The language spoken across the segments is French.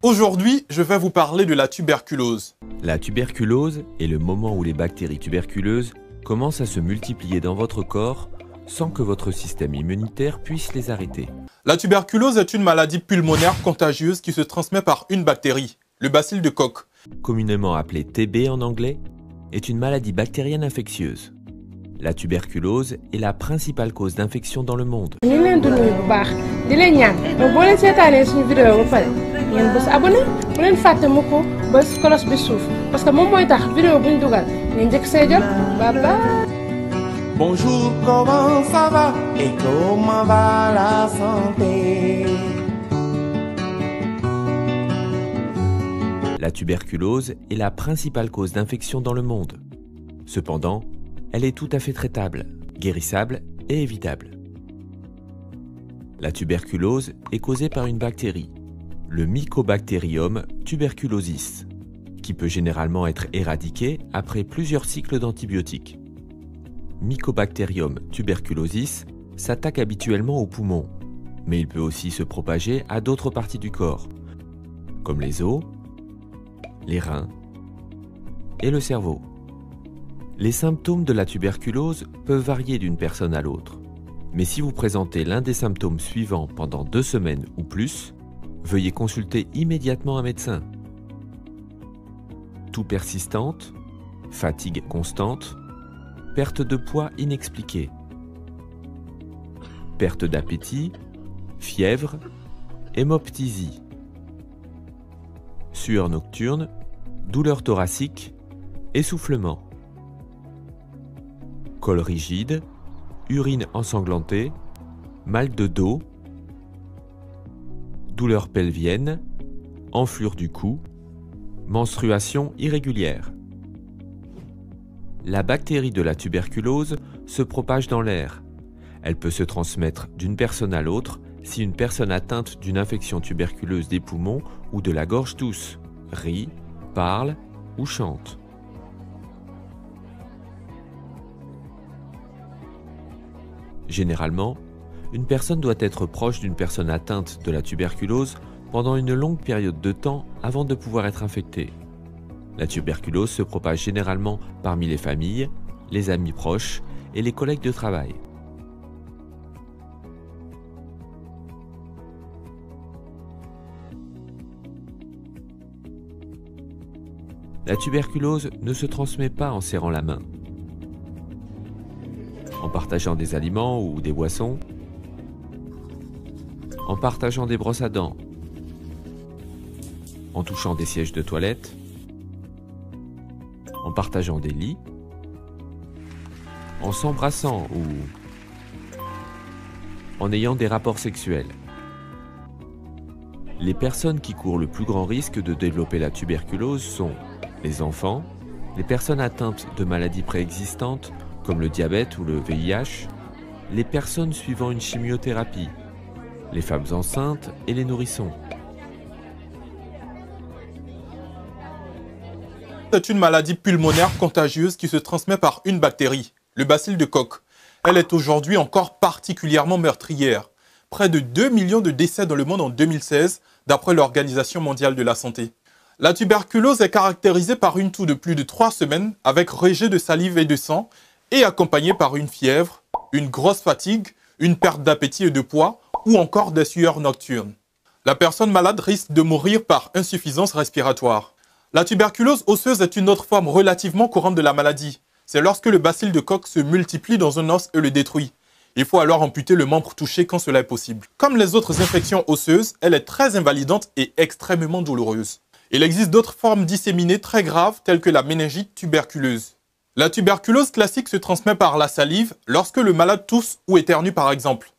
Aujourd'hui, je vais vous parler de la tuberculose. La tuberculose est le moment où les bactéries tuberculeuses commencent à se multiplier dans votre corps sans que votre système immunitaire puisse les arrêter. La tuberculose est une maladie pulmonaire contagieuse qui se transmet par une bactérie, le bacille de Koch. Communément appelée TB en anglais, est une maladie bactérienne infectieuse. La tuberculose est la principale cause d'infection dans le monde. Bonjour, comment ça va et comment va la santé? La tuberculose est la principale cause d'infection dans le monde. Cependant, elle est tout à fait traitable, guérissable et évitable. La tuberculose est causée par une bactérie, le Mycobacterium tuberculosis, qui peut généralement être éradiqué après plusieurs cycles d'antibiotiques. Mycobacterium tuberculosis s'attaque habituellement aux poumons, mais il peut aussi se propager à d'autres parties du corps, comme les os, les reins et le cerveau. Les symptômes de la tuberculose peuvent varier d'une personne à l'autre, mais si vous présentez l'un des symptômes suivants pendant 2 semaines ou plus, veuillez consulter immédiatement un médecin. Toux persistante, fatigue constante, perte de poids inexpliquée, perte d'appétit, fièvre, hémoptysie, sueur nocturne, douleur thoracique, essoufflement, col rigide, urine ensanglantée, mal de dos, douleur pelvienne, enflure du cou, menstruation irrégulière. La bactérie de la tuberculose se propage dans l'air. Elle peut se transmettre d'une personne à l'autre si une personne atteinte d'une infection tuberculeuse des poumons ou de la gorge tousse, rit, parle ou chante. Généralement, une personne doit être proche d'une personne atteinte de la tuberculose pendant une longue période de temps avant de pouvoir être infectée. La tuberculose se propage généralement parmi les familles, les amis proches et les collègues de travail. La tuberculose ne se transmet pas en serrant la main, en partageant des aliments ou des boissons, en partageant des brosses à dents, en touchant des sièges de toilette, en partageant des lits, en s'embrassant ou en ayant des rapports sexuels. Les personnes qui courent le plus grand risque de développer la tuberculose sont les enfants, les personnes atteintes de maladies préexistantes comme le diabète ou le VIH, les personnes suivant une chimiothérapie, les femmes enceintes et les nourrissons. C'est une maladie pulmonaire contagieuse qui se transmet par une bactérie, le bacille de Koch. Elle est aujourd'hui encore particulièrement meurtrière. Près de 2 millions de décès dans le monde en 2016, d'après l'Organisation mondiale de la santé. La tuberculose est caractérisée par une toux de plus de 3 semaines avec rejet de salive et de sang et accompagnée par une fièvre, une grosse fatigue, une perte d'appétit et de poids ou encore des sueurs nocturnes. La personne malade risque de mourir par insuffisance respiratoire. La tuberculose osseuse est une autre forme relativement courante de la maladie. C'est lorsque le bacille de Koch se multiplie dans un os et le détruit. Il faut alors amputer le membre touché quand cela est possible. Comme les autres infections osseuses, elle est très invalidante et extrêmement douloureuse. Il existe d'autres formes disséminées très graves telles que la méningite tuberculeuse. La tuberculose classique se transmet par la salive lorsque le malade tousse ou éternue par exemple.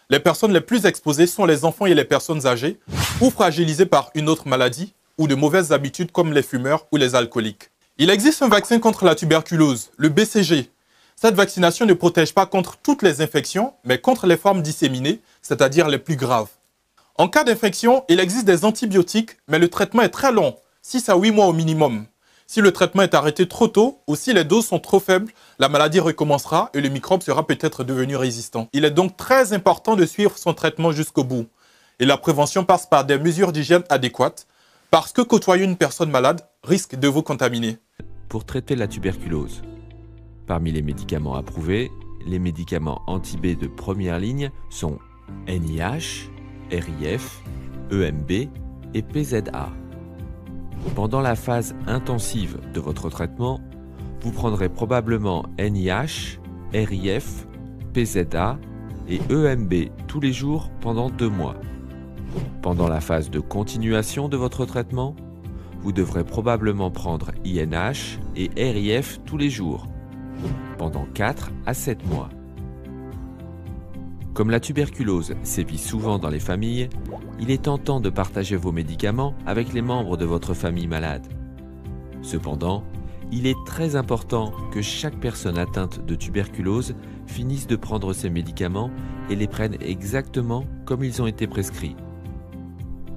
Les personnes les plus exposées sont les enfants et les personnes âgées ou fragilisées par une autre maladie ou de mauvaises habitudes comme les fumeurs ou les alcooliques. Il existe un vaccin contre la tuberculose, le BCG. Cette vaccination ne protège pas contre toutes les infections, mais contre les formes disséminées, c'est-à-dire les plus graves. En cas d'infection, il existe des antibiotiques, mais le traitement est très long, 6 à 8 mois au minimum. Si le traitement est arrêté trop tôt ou si les doses sont trop faibles, la maladie recommencera et le microbe sera peut-être devenu résistant. Il est donc très important de suivre son traitement jusqu'au bout. Et la prévention passe par des mesures d'hygiène adéquates, Parce que côtoyer une personne malade risque de vous contaminer. Pour traiter la tuberculose. Parmi les médicaments approuvés, les médicaments anti-B de première ligne sont NIH, RIF, EMB et PZA. Pendant la phase intensive de votre traitement, vous prendrez probablement NIH, RIF, PZA et EMB tous les jours pendant 2 mois. Pendant la phase de continuation de votre traitement, vous devrez probablement prendre INH et RIF tous les jours, pendant 4 à 7 mois. Comme la tuberculose sévit souvent dans les familles, il est tentant de partager vos médicaments avec les membres de votre famille malade. Cependant, il est très important que chaque personne atteinte de tuberculose finisse de prendre ses médicaments et les prenne exactement comme ils ont été prescrits.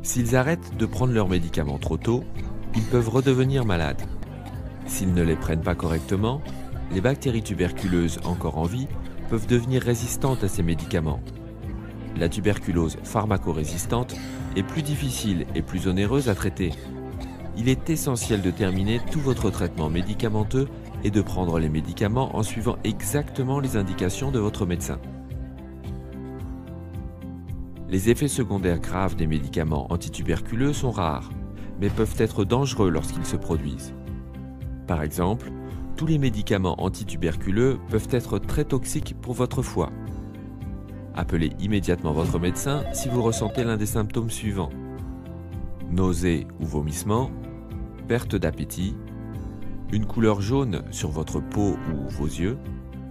S'ils arrêtent de prendre leurs médicaments trop tôt, ils peuvent redevenir malades. S'ils ne les prennent pas correctement, les bactéries tuberculeuses encore en vie peuvent devenir résistantes à ces médicaments. La tuberculose pharmacorésistante est plus difficile et plus onéreuse à traiter. Il est essentiel de terminer tout votre traitement médicamenteux et de prendre les médicaments en suivant exactement les indications de votre médecin. Les effets secondaires graves des médicaments antituberculeux sont rares, mais peuvent être dangereux lorsqu'ils se produisent. Par exemple, tous les médicaments antituberculeux peuvent être très toxiques pour votre foie. Appelez immédiatement votre médecin si vous ressentez l'un des symptômes suivants: nausées ou vomissements, perte d'appétit, une couleur jaune sur votre peau ou vos yeux,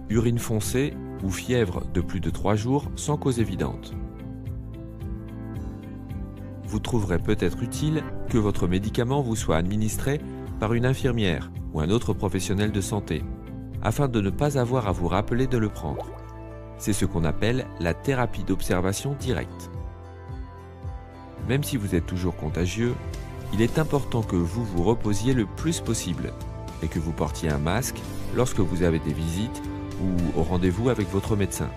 urine foncée ou fièvre de plus de 3 jours sans cause évidente. Vous trouverez peut-être utile que votre médicament vous soit administré par une infirmière ou un autre professionnel de santé, afin de ne pas avoir à vous rappeler de le prendre. C'est ce qu'on appelle la thérapie d'observation directe. Même si vous êtes toujours contagieux, il est important que vous vous reposiez le plus possible et que vous portiez un masque lorsque vous avez des visites ou au rendez-vous avec votre médecin.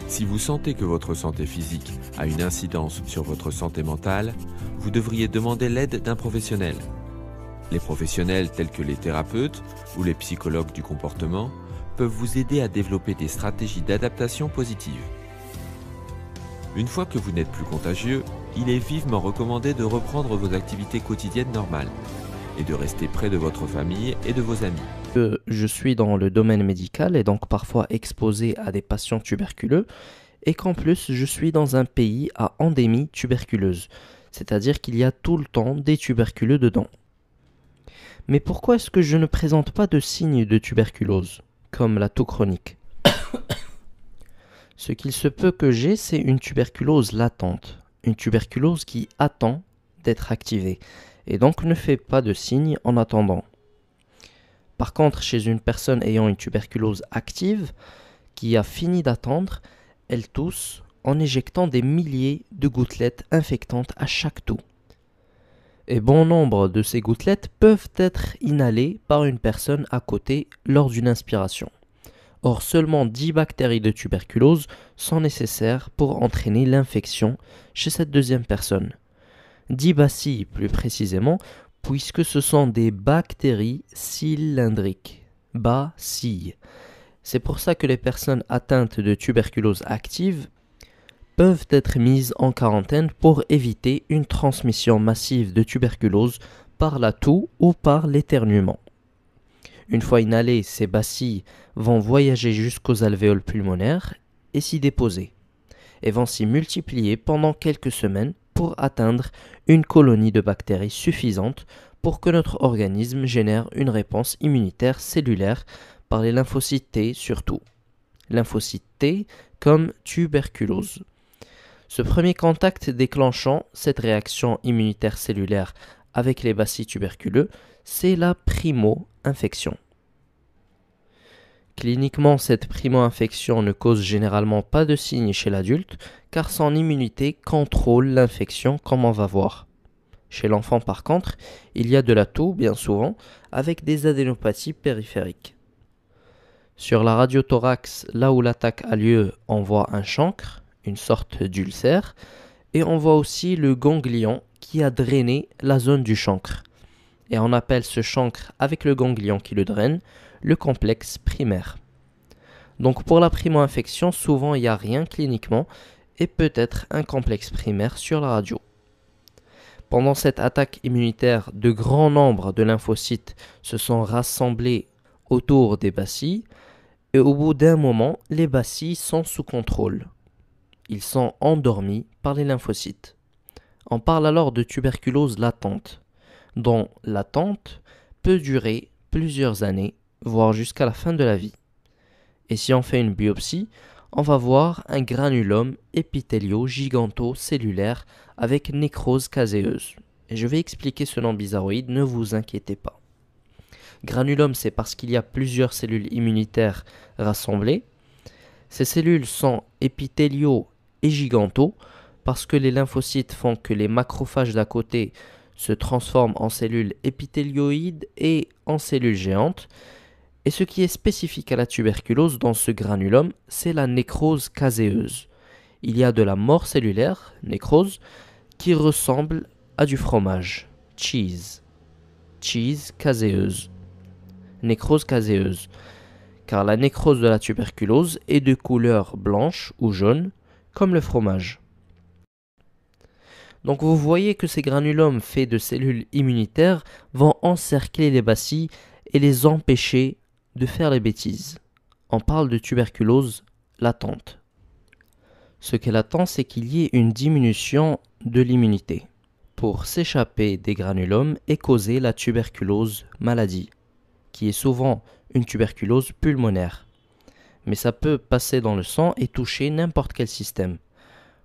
Si vous sentez que votre santé physique a une incidence sur votre santé mentale, vous devriez demander l'aide d'un professionnel. Les professionnels tels que les thérapeutes ou les psychologues du comportement peuvent vous aider à développer des stratégies d'adaptation positives. Une fois que vous n'êtes plus contagieux, il est vivement recommandé de reprendre vos activités quotidiennes normales et de rester près de votre famille et de vos amis. Je suis dans le domaine médical et donc parfois exposé à des patients tuberculeux, et qu'en plus je suis dans un pays à endémie tuberculeuse, c'est-à-dire qu'il y a tout le temps des tuberculeux dedans. Mais pourquoi est-ce que je ne présente pas de signes de tuberculose, comme la toux chronique? Ce qu'il se peut que j'ai, c'est une tuberculose latente, une tuberculose qui attend d'être activée, et donc ne fait pas de signes en attendant. Par contre, chez une personne ayant une tuberculose active, qui a fini d'attendre, elle tousse en éjectant des milliers de gouttelettes infectantes à chaque toux. Et bon nombre de ces gouttelettes peuvent être inhalées par une personne à côté lors d'une inspiration. Or, seulement 10 bactéries de tuberculose sont nécessaires pour entraîner l'infection chez cette deuxième personne. 10 bacilles plus précisément, puisque ce sont des bactéries cylindriques. Bacilles. C'est pour ça que les personnes atteintes de tuberculose active peuvent être mises en quarantaine pour éviter une transmission massive de tuberculose par la toux ou par l'éternuement. Une fois inhalées, ces bacilles vont voyager jusqu'aux alvéoles pulmonaires et s'y déposer, et vont s'y multiplier pendant quelques semaines pour atteindre une colonie de bactéries suffisante pour que notre organisme génère une réponse immunitaire cellulaire par les lymphocytes T surtout. Lymphocytes T comme tuberculose. Ce premier contact déclenchant cette réaction immunitaire cellulaire avec les bacilles tuberculeux, c'est la primo-infection. Cliniquement, cette primo-infection ne cause généralement pas de signes chez l'adulte, car son immunité contrôle l'infection comme on va voir. Chez l'enfant par contre, il y a de la toux bien souvent, avec des adénopathies périphériques. Sur la radiothorax, là où l'attaque a lieu, on voit un chancre, une sorte d'ulcère, et on voit aussi le ganglion qui a drainé la zone du chancre. Et on appelle ce chancre, avec le ganglion qui le draine, le complexe primaire. Donc pour la primo-infection, souvent il n'y a rien cliniquement et peut-être un complexe primaire sur la radio. Pendant cette attaque immunitaire, de grands nombres de lymphocytes se sont rassemblés autour des bacilles et au bout d'un moment, les bacilles sont sous contrôle. Ils sont endormis par les lymphocytes. On parle alors de tuberculose latente, dont l'attente peut durer plusieurs années, voire jusqu'à la fin de la vie. Et si on fait une biopsie, on va voir un granulome épithélio-giganto-cellulaire avec nécrose caséeuse. Et je vais expliquer ce nom bizarroïde, ne vous inquiétez pas. Granulome, c'est parce qu'il y a plusieurs cellules immunitaires rassemblées. Ces cellules sont épithélio et giganto parce que les lymphocytes font que les macrophages d'à côté se transforment en cellules épithélioïdes et en cellules géantes. Et ce qui est spécifique à la tuberculose dans ce granulome, c'est la nécrose caséeuse. Il y a de la mort cellulaire, nécrose, qui ressemble à du fromage, cheese caséeuse, nécrose caséeuse, car la nécrose de la tuberculose est de couleur blanche ou jaune, comme le fromage. Donc vous voyez que ces granulomes faits de cellules immunitaires vont encercler les bacilles et les empêcher de faire les bêtises. On parle de tuberculose latente. Ce qu'elle attend, c'est qu'il y ait une diminution de l'immunité pour s'échapper des granulomes et causer la tuberculose maladie, qui est souvent une tuberculose pulmonaire. Mais ça peut passer dans le sang et toucher n'importe quel système.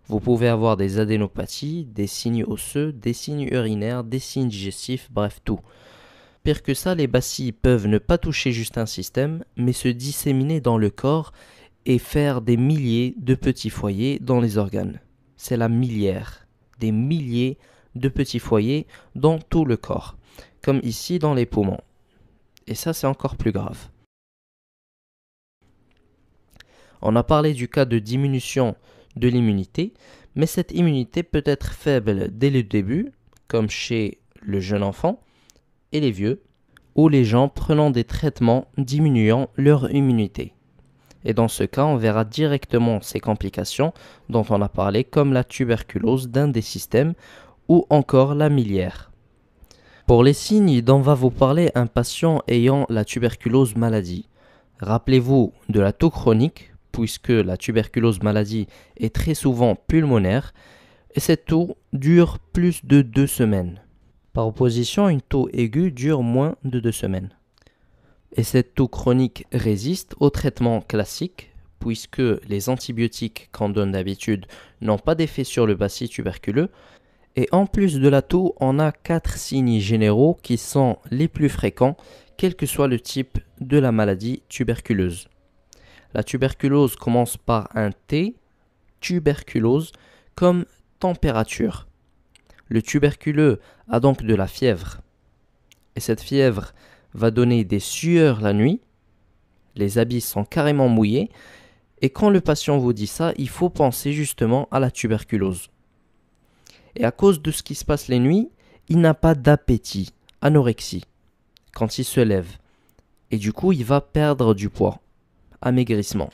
Vous pouvez avoir des adénopathies, des signes osseux, des signes urinaires, des signes digestifs, bref tout. Pire que ça, les bacilles peuvent ne pas toucher juste un système, mais se disséminer dans le corps et faire des milliers de petits foyers dans les organes. C'est la milière, des milliers de petits foyers dans tout le corps, comme ici dans les poumons. Et ça, c'est encore plus grave. On a parlé du cas de diminution de l'immunité, mais cette immunité peut être faible dès le début, comme chez le jeune enfant, et les vieux, ou les gens prenant des traitements diminuant leur immunité. Et dans ce cas, on verra directement ces complications dont on a parlé, comme la tuberculose d'un des systèmes ou encore la miliaire. Pour les signes dont va vous parler un patient ayant la tuberculose maladie, rappelez-vous de la toux chronique, puisque la tuberculose maladie est très souvent pulmonaire, et cette toux dure plus de 2 semaines. Par opposition, une toux aiguë dure moins de 2 semaines. Et cette toux chronique résiste au traitement classique, puisque les antibiotiques qu'on donne d'habitude n'ont pas d'effet sur le bacille tuberculeux. Et en plus de la toux, on a 4 signes généraux qui sont les plus fréquents, quel que soit le type de la maladie tuberculeuse. La tuberculose commence par un T, tuberculose, comme température. Le tuberculeux a donc de la fièvre. Et cette fièvre va donner des sueurs la nuit. Les habits sont carrément mouillés. Et quand le patient vous dit ça, il faut penser justement à la tuberculose. Et à cause de ce qui se passe les nuits, il n'a pas d'appétit, anorexie, quand il se lève. Et du coup, il va perdre du poids, amaigrissement.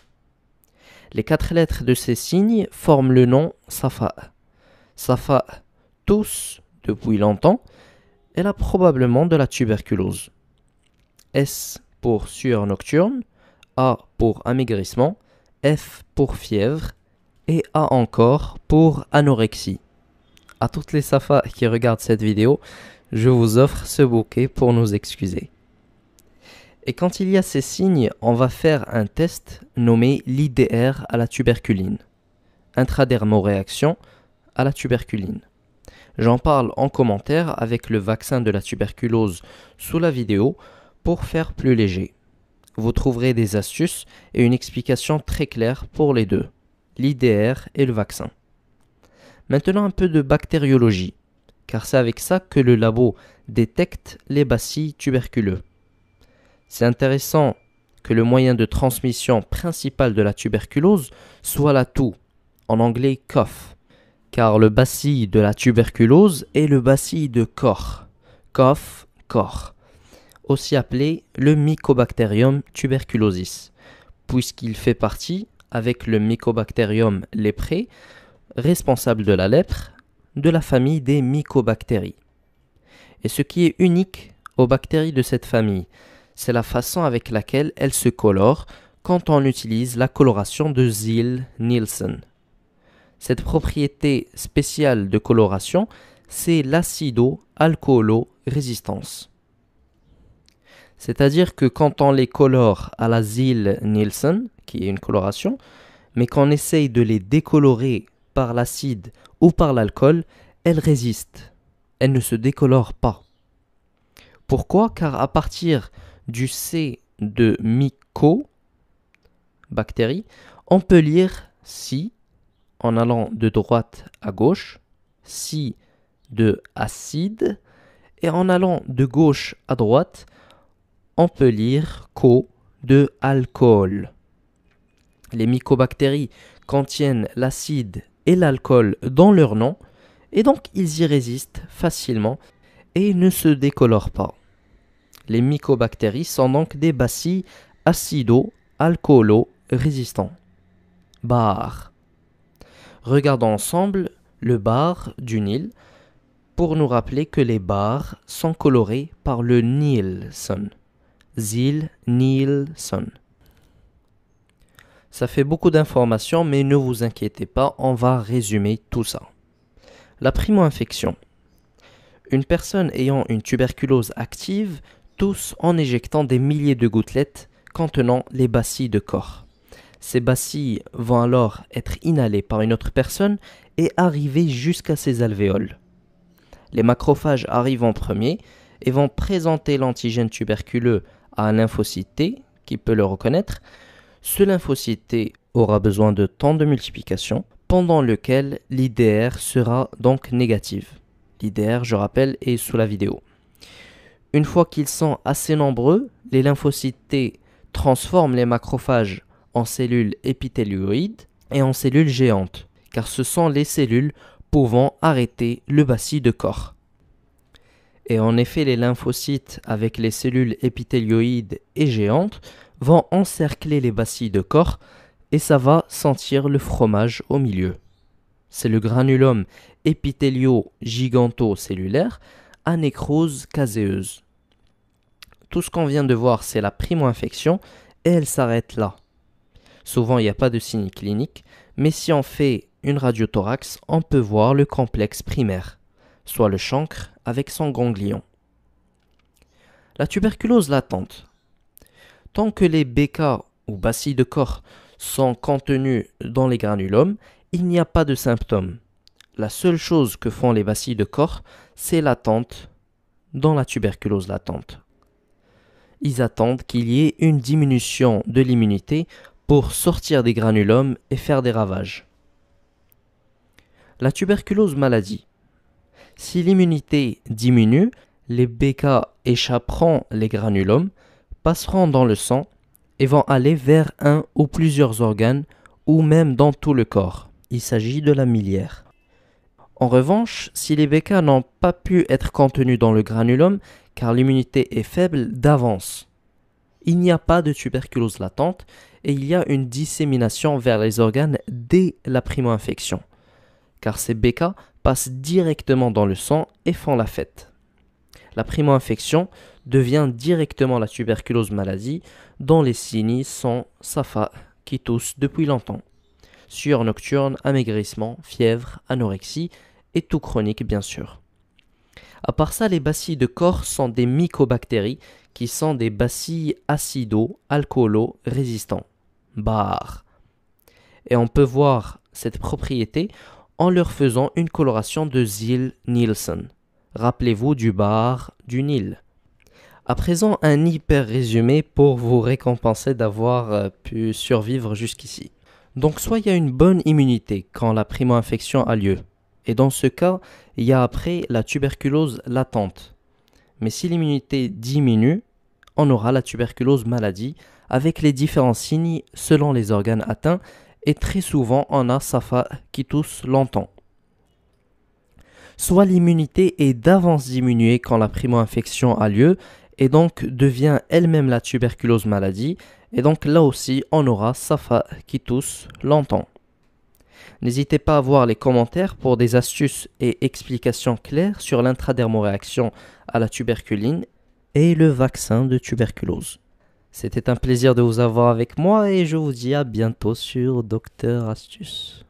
Les 4 lettres de ces signes forment le nom SAFA. SAFA, tous depuis longtemps, elle a probablement de la tuberculose. S pour sueur nocturne, A pour amaigrissement, F pour fièvre et A encore pour anorexie. À toutes les SAFA qui regardent cette vidéo, je vous offre ce bouquet pour nous excuser. Et quand il y a ces signes, on va faire un test nommé l'IDR à la tuberculine, intradermoréaction à la tuberculine. J'en parle en commentaire avec le vaccin de la tuberculose sous la vidéo pour faire plus léger. Vous trouverez des astuces et une explication très claire pour les deux, l'IDR et le vaccin. Maintenant un peu de bactériologie, car c'est avec ça que le labo détecte les bacilles tuberculeux. C'est intéressant que le moyen de transmission principal de la tuberculose soit la toux, en anglais cough, car le bacille de la tuberculose est le bacille de Koch, Koch, aussi appelé le Mycobacterium tuberculosis, puisqu'il fait partie, avec le Mycobacterium leprae, responsable de la lèpre, de la famille des mycobactéries. Et ce qui est unique aux bactéries de cette famille, c'est la façon avec laquelle elles se colorent quand on utilise la coloration de Ziehl-Neelsen. Cette propriété spéciale de coloration, c'est l'acido-alcoolo-résistance. C'est-à-dire que quand on les colore à la Ziehl-Neelsen, qui est une coloration, mais qu'on essaye de les décolorer par l'acide ou par l'alcool, elles résistent. Elles ne se décolorent pas. Pourquoi? Car à partir du C de myco-bactéries, on peut lire si en allant de droite à gauche, si de acide, et en allant de gauche à droite, on peut lire co de alcool. Les mycobactéries contiennent l'acide et l'alcool dans leur nom, et donc ils y résistent facilement et ne se décolorent pas. Les mycobactéries sont donc des bacilles acido-alcoolo-résistants. Bar. Regardons ensemble le bar du Nil pour nous rappeler que les bars sont colorés par le Nielsen. Ziehl-Neelsen. Ça fait beaucoup d'informations, mais ne vous inquiétez pas, on va résumer tout ça. La primo-infection. Une personne ayant une tuberculose active tousse en éjectant des milliers de gouttelettes contenant les bacilles de Koch. Ces bacilles vont alors être inhalées par une autre personne et arriver jusqu'à ses alvéoles. Les macrophages arrivent en premier et vont présenter l'antigène tuberculeux à un lymphocyte T qui peut le reconnaître. Ce lymphocyte T aura besoin de temps de multiplication pendant lequel l'IDR sera donc négative. L'IDR, je rappelle, est sous la vidéo. Une fois qu'ils sont assez nombreux, les lymphocytes T transforment les macrophages en cellules épithélioïdes et en cellules géantes, car ce sont les cellules pouvant arrêter le bacille de Koch. Et en effet, les lymphocytes avec les cellules épithélioïdes et géantes vont encercler les bacilles de Koch et ça va sentir le fromage au milieu. C'est le granulome épithélio-gigantocellulaire à nécrose caséeuse. Tout ce qu'on vient de voir, c'est la primo-infection et elle s'arrête là. Souvent, il n'y a pas de signe clinique, mais si on fait une radiothorax, on peut voir le complexe primaire, soit le chancre avec son ganglion. La tuberculose latente. Tant que les BK ou bacilles de Koch sont contenus dans les granulomes, il n'y a pas de symptômes. La seule chose que font les bacilles de Koch, c'est l'attente dans la tuberculose latente. Ils attendent qu'il y ait une diminution de l'immunité pour sortir des granulomes et faire des ravages. La tuberculose maladie. Si l'immunité diminue, les BK échapperont les granulomes, passeront dans le sang et vont aller vers un ou plusieurs organes ou même dans tout le corps. Il s'agit de la miliaire. En revanche, si les BK n'ont pas pu être contenus dans le granulome car l'immunité est faible d'avance, il n'y a pas de tuberculose latente et il y a une dissémination vers les organes dès la primo-infection, car ces BK passent directement dans le sang et font la fête. La primo-infection devient directement la tuberculose maladie dont les signes sont SAFA qui tousse depuis longtemps, sueur nocturne, amaigrissement, fièvre, anorexie et tout chronique bien sûr. À part ça, les bacilles de Koch sont des mycobactéries qui sont des bacilles acido-alcoolo-résistants. Bar. Et on peut voir cette propriété en leur faisant une coloration de Ziehl-Neelsen. Rappelez-vous du bar du Nil. À présent, un hyper résumé pour vous récompenser d'avoir pu survivre jusqu'ici. Donc soit il y a une bonne immunité quand la primo-infection a lieu, et dans ce cas, il y a après la tuberculose latente. Mais si l'immunité diminue, on aura la tuberculose maladie avec les différents signes selon les organes atteints et très souvent on a SAFA qui tousse longtemps. soit l'immunité est d'avance diminuée quand la primo-infection a lieu et donc devient elle-même la tuberculose maladie. Et donc là aussi, on aura Safa qui tousse longtemps. N'hésitez pas à voir les commentaires pour des astuces et explications claires sur l'intradermoréaction à la tuberculine et le vaccin de tuberculose. C'était un plaisir de vous avoir avec moi et je vous dis à bientôt sur Docteur Astuce.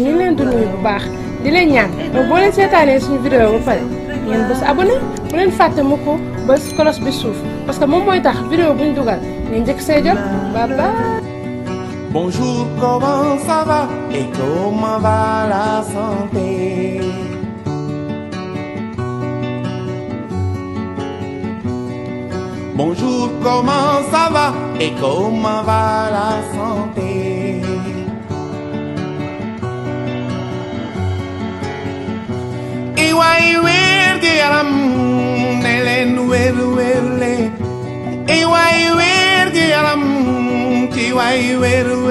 ñu ngi leen di nuyu bu baax di leen ñaan donc boo leen seetaanee suñu vidéo ba pare ngeen bës abonné bu leen fàtte mu ko bës cloche bi suuf parce que moom mooy tax vidéo bu ñu dugal ngeen njëkk see jot bye bye. Bonjour, comment ça va et comment va la santé? Bonjour, comment ça va et comment va la santé? Iwai werdi yaram nelen werle. Iwai werdi yaram kiwai werle.